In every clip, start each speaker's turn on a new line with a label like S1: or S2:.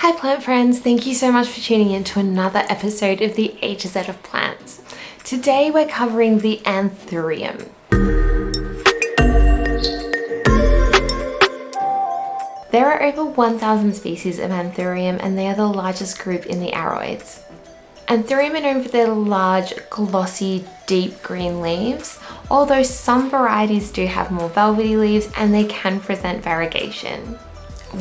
S1: Hi plant friends, thank you so much for tuning in to another episode of the A to Z of plants. Today we're covering the anthurium. There are over 1,000 species of anthurium and they are the largest group in the aroids. Anthurium are known for their large, glossy, deep green leaves, although some varieties do have more velvety leaves and they can present variegation.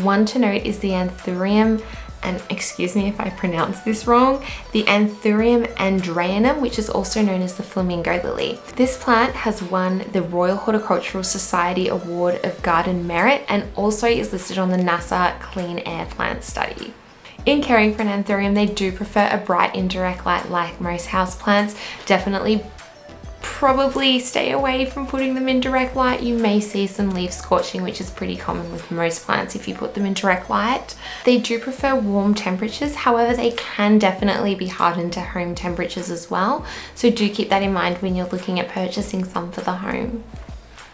S1: One to note is the Anthurium, and excuse me if I pronounce this wrong, the Anthurium andraeanum, which is also known as the flamingo lily. This plant has won the Royal Horticultural Society Award of Garden Merit and also is listed on the NASA Clean Air Plant Study. In caring for an anthurium, they do prefer a bright indirect light like most houseplants. Definitely probably stay away from putting them in direct light. You may see some leaf scorching, which is pretty common with most plants if you put them in direct light. They do prefer warm temperatures, however they can definitely be hardened to home temperatures as well, so do keep that in mind when you're looking at purchasing some for the home.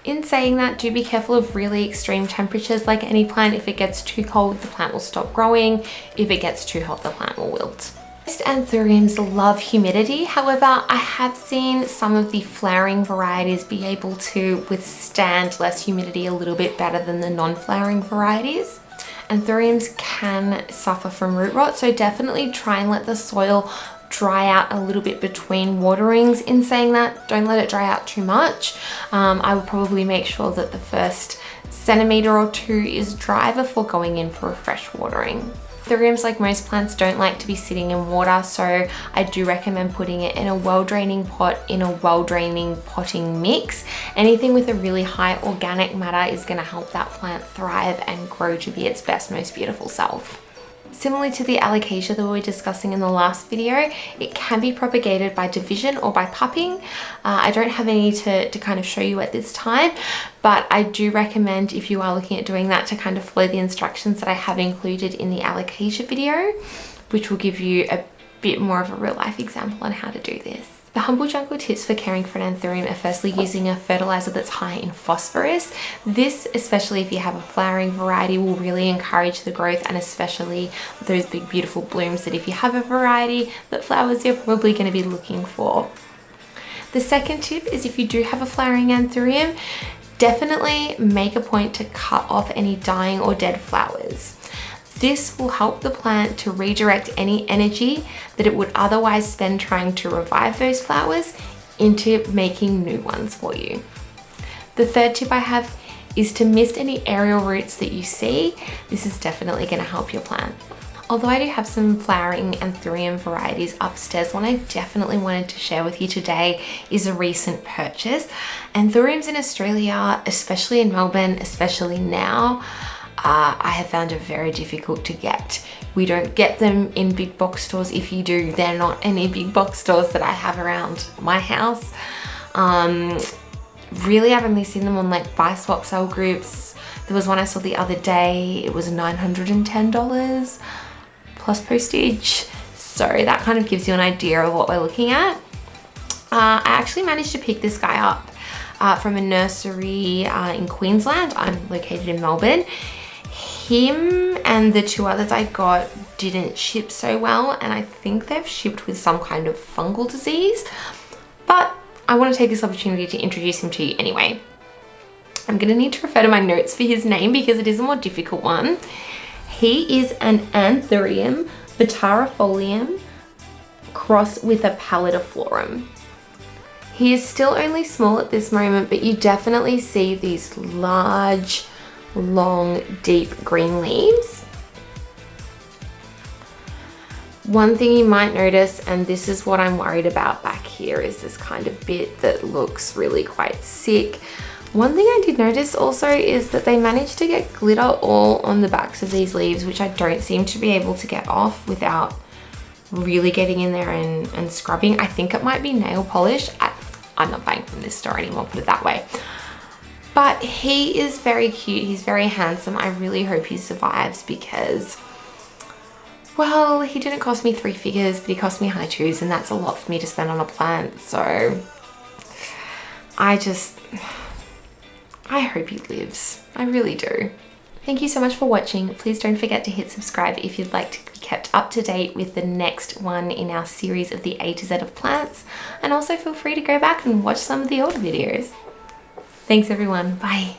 S1: In saying that, do be careful of really extreme temperatures. Like any plant, if it gets too cold, the plant will stop growing. If it gets too hot, the plant will wilt. Most anthuriums love humidity. However, I have seen some of the flowering varieties be able to withstand less humidity a little bit better than the non-flowering varieties. Anthuriums can suffer from root rot, so definitely try and let the soil dry out a little bit between waterings. In saying that, don't let it dry out too much. I would probably make sure that the first centimetre or two is dry before going in for a fresh watering. Anthuriums, like most plants, don't like to be sitting in water, so I do recommend putting it in a well-draining pot in a well-draining potting mix. Anything with a really high organic matter is going to help that plant thrive and grow to be its best, most beautiful self. Similarly to the alocasia that we were discussing in the last video, it can be propagated by division or by pupping. I don't have any to kind of show you at this time, but I do recommend, if you are looking at doing that, to kind of follow the instructions that I have included in the alocasia video, which will give you a bit more of a real life example on how to do this. The humble jungle tips for caring for an anthurium are firstly using a fertilizer that's high in phosphorus. This, especially if you have a flowering variety, will really encourage the growth, and especially those big beautiful blooms that if you have a variety that flowers, you're probably going to be looking for. The second tip is, if you do have a flowering anthurium, definitely make a point to cut off any dying or dead flowers. This will help the plant to redirect any energy that it would otherwise spend trying to revive those flowers into making new ones for you. The third tip I have is to mist any aerial roots that you see. This is definitely going to help your plant. Although I do have some flowering anthurium varieties upstairs, one I definitely wanted to share with you today is a recent purchase. Anthuriums in Australia, especially in Melbourne, especially now, I have found it very difficult to get. We don't get them in big box stores. If you do, they're not any big box stores that I have around my house. Really, I've only seen them on like buy swap sale groups. There was one I saw the other day. It was $910 plus postage. So that kind of gives you an idea of what we're looking at. I actually managed to pick this guy up from a nursery in Queensland. I'm located in Melbourne. Him and the two others I got didn't ship so well, and I think they've shipped with some kind of fungal disease, but I want to take this opportunity to introduce him to you anyway. I'm going to need to refer to my notes for his name because it is a more difficult one. He is an Anthurium vitarifolium cross with a pallidiflorum. He is still only small at this moment, but you definitely see these large, long, deep green leaves. One thing you might notice, and this is what I'm worried about back here, is this kind of bit that looks really quite sick. One thing I did notice also is that they managed to get glitter all on the backs of these leaves, which I don't seem to be able to get off without really getting in there and scrubbing. I think it might be nail polish. I'm not buying from this store anymore, put it that way. But he is very cute, he's very handsome. I really hope he survives because, well, he didn't cost me 3 figures, but he cost me high twos, and that's a lot for me to spend on a plant. So I hope he lives. I really do. Thank you so much for watching. Please don't forget to hit subscribe if you'd like to be kept up to date with the next one in our series of the A to Z of plants. And also feel free to go back and watch some of the older videos. Thanks everyone, bye.